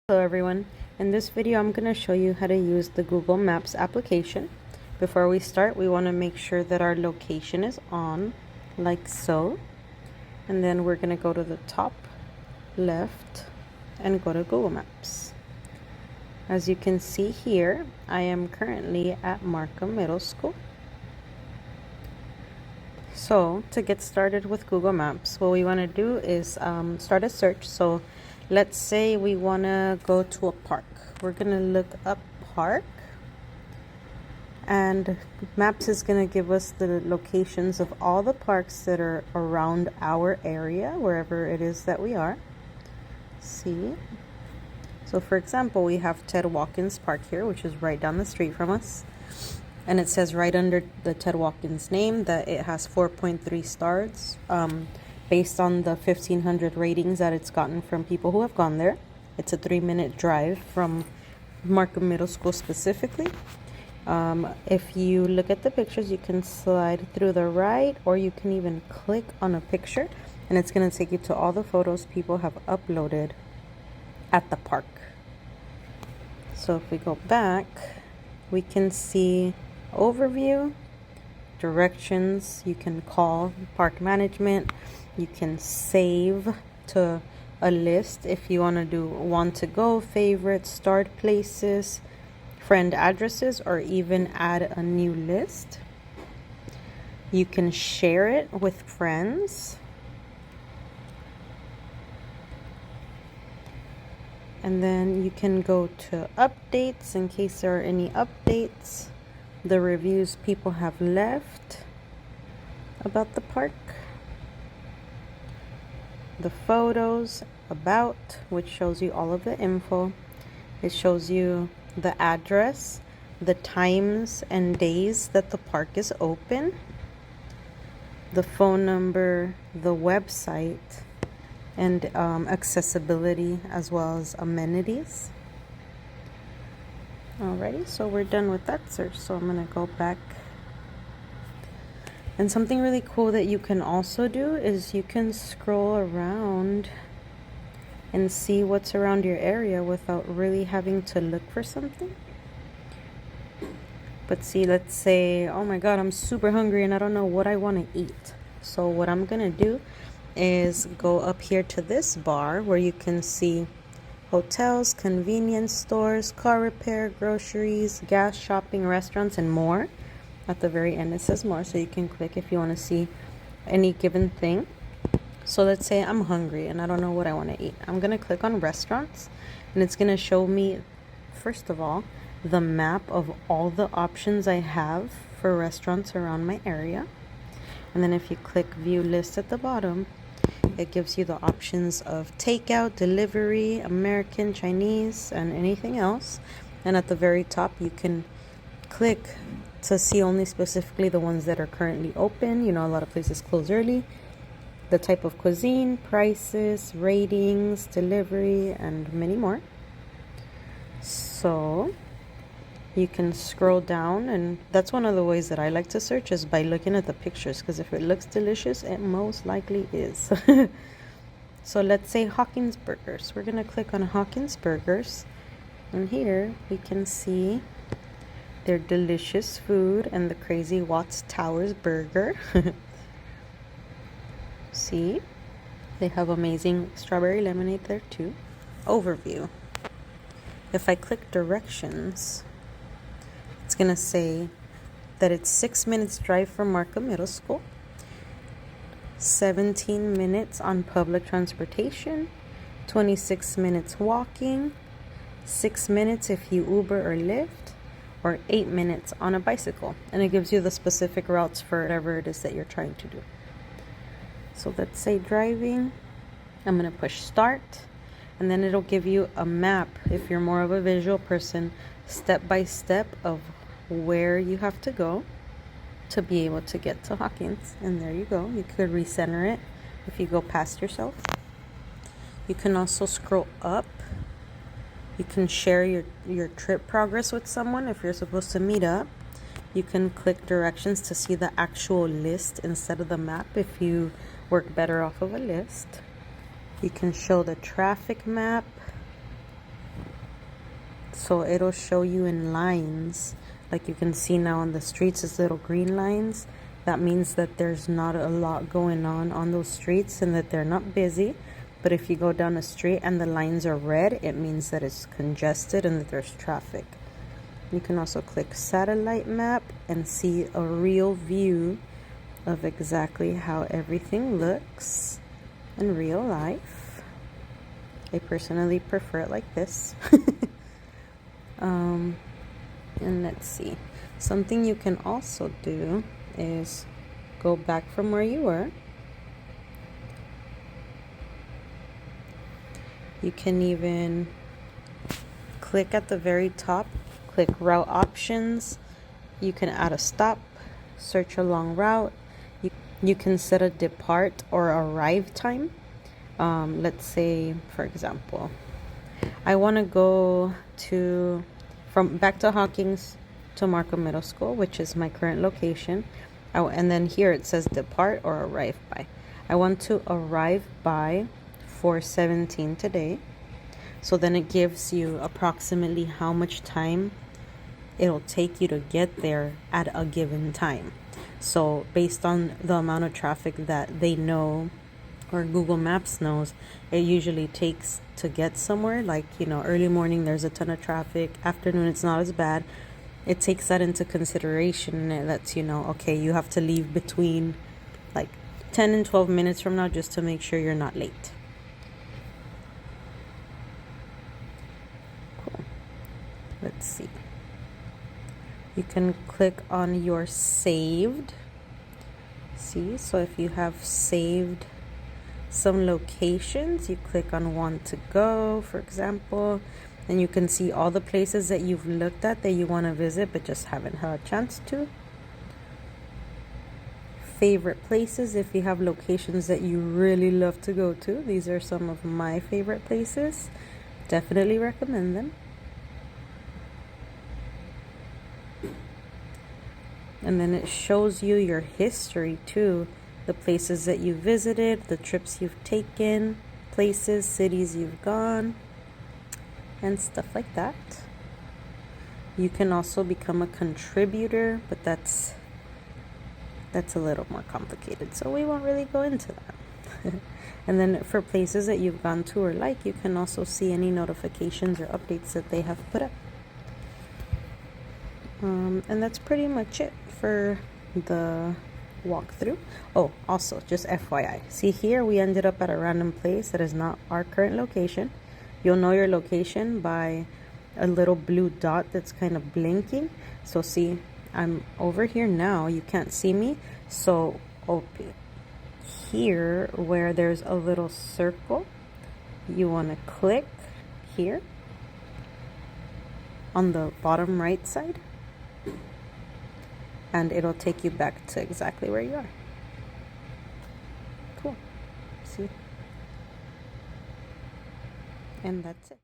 Hello everyone, in this video I'm going to show you how to use the Google Maps application. Before we start, we want to make sure that our location is on, like so. And then we're going to go to the top left and go to Google Maps. As you can see here, I am currently at Markham Middle School. So to get started with Google Maps, what we want to do is start a search. So let's say we want to go to a park. We're going to look up park, and Maps is going to give us the locations of all the parks that are around our area, wherever it is that we are. See? So for example, we have Ted Watkins Park here, which is right down the street from us. And it says right under the Ted Watkins name that it has 4.3 stars based on the 1,500 ratings that it's gotten from people who have gone there. It's a 3-minute drive from Markham Middle School specifically. If you look at the pictures, you can slide through the right, or you can even click on a picture, and it's going to take you to all the photos people have uploaded at the park. So if we go back, we can see overview, directions. You can call park management. You can save to a list if you want to do want to go, favorites, start places, friend addresses, or even add a new list. You can share it with friends. And then you can go to updates in case there are any updates, the reviews people have left about the park, the photos, about, which shows you all of the info. It shows you the address, the times and days that the park is open, the phone number, the website, and accessibility as well as amenities. Alrighty, so we're done with that search. So I'm gonna go back. And something really cool that you can also do is you can scroll around and see what's around your area without really having to look for something. But see, let's say, oh my god, I'm super hungry and I don't know what I want to eat. So what I'm gonna do is go up here to this bar where you can see hotels, convenience stores, car repair, groceries, gas, shopping, restaurants, and more. At the very end it says more, so you can click if you want to see any given thing. So let's say I'm hungry and I don't know what I want to eat. I'm going to click on restaurants, and it's going to show me, first of all, the map of all the options I have for restaurants around my area. And then if you click view list at the bottom, it gives you the options of takeout, delivery, American, Chinese, and anything else. And at the very top, you can click to see only specifically the ones that are currently open. You know, a lot of places close early. The type of cuisine, prices, ratings, delivery, and many more. So you can scroll down, and that's one of the ways that I like to search, is by looking at the pictures, because if it looks delicious, it most likely is. So let's say Hawkins Burgers. We're going to click on Hawkins Burgers, and here we can see their delicious food and the Crazy Watts Towers burger. See, they have amazing strawberry lemonade there too. Overview. If I click directions, it's going to say that it's 6 minutes drive from Markham Middle School, 17 minutes on public transportation, 26 minutes walking, 6 minutes if you Uber or Lyft, or 8 minutes on a bicycle. And it gives you the specific routes for whatever it is that you're trying to do. So let's say driving. I'm going to push start, and then it'll give you a map, if you're more of a visual person, step by step of where you have to go to be able to get to Hawkins. And there you go. You could recenter it if you go past yourself. You can also scroll up. You can share your trip progress with someone if you're supposed to meet up. You can click directions to see the actual list instead of the map if you work better off of a list. You can show the traffic map. So it'll show you in lines. Like you can see now on the streets, it's little green lines. That means that there's not a lot going on those streets and that they're not busy. But if you go down a street and the lines are red, it means that it's congested and that there's traffic. You can also click satellite map and see a real view of exactly how everything looks in real life. I personally prefer it like this. And let's see, something you can also do is go back from where you were. You can even click at the very top, click route options. You can add a stop, search a long route. You can set a depart or arrive time. Let's say, for example, I want to go from back to Hawkins to Markham Middle School, which is my current location. And then here it says depart or arrive by. I want to arrive by 4:17 today. So then it gives you approximately how much time it'll take you to get there at a given time. So based on the amount of traffic that they know or Google Maps knows, it usually takes to get somewhere, like, early morning there's a ton of traffic, afternoon it's not as bad. It takes that into consideration, and it lets you know, okay, you have to leave between like 10 and 12 minutes from now just to make sure you're not late. Cool. Let's see. You can click on your saved. See, so if you have saved some locations, you click on want to go, for example, and you can see all the places that you've looked at that you want to visit but just haven't had a chance to. Favorite places, if you have locations that you really love to go to. These are some of my favorite places. Definitely recommend them. And then it shows you your history too. The places that you visited, the trips you've taken, places, cities you've gone, and stuff like that. You can also become a contributor, but that's a little more complicated, so we won't really go into that. And then for places that you've gone to or like, you can also see any notifications or updates that they have put up. And that's pretty much it for the walkthrough. Oh, also, just FYI, see here we ended up at a random place that is not our current location. You'll know your location by a little blue dot that's kind of blinking. So see, I'm over here now, you can't see me, so okay, here where there's a little circle, you want to click here on the bottom right side, and it'll take you back to exactly where you are. Cool. See? And that's it.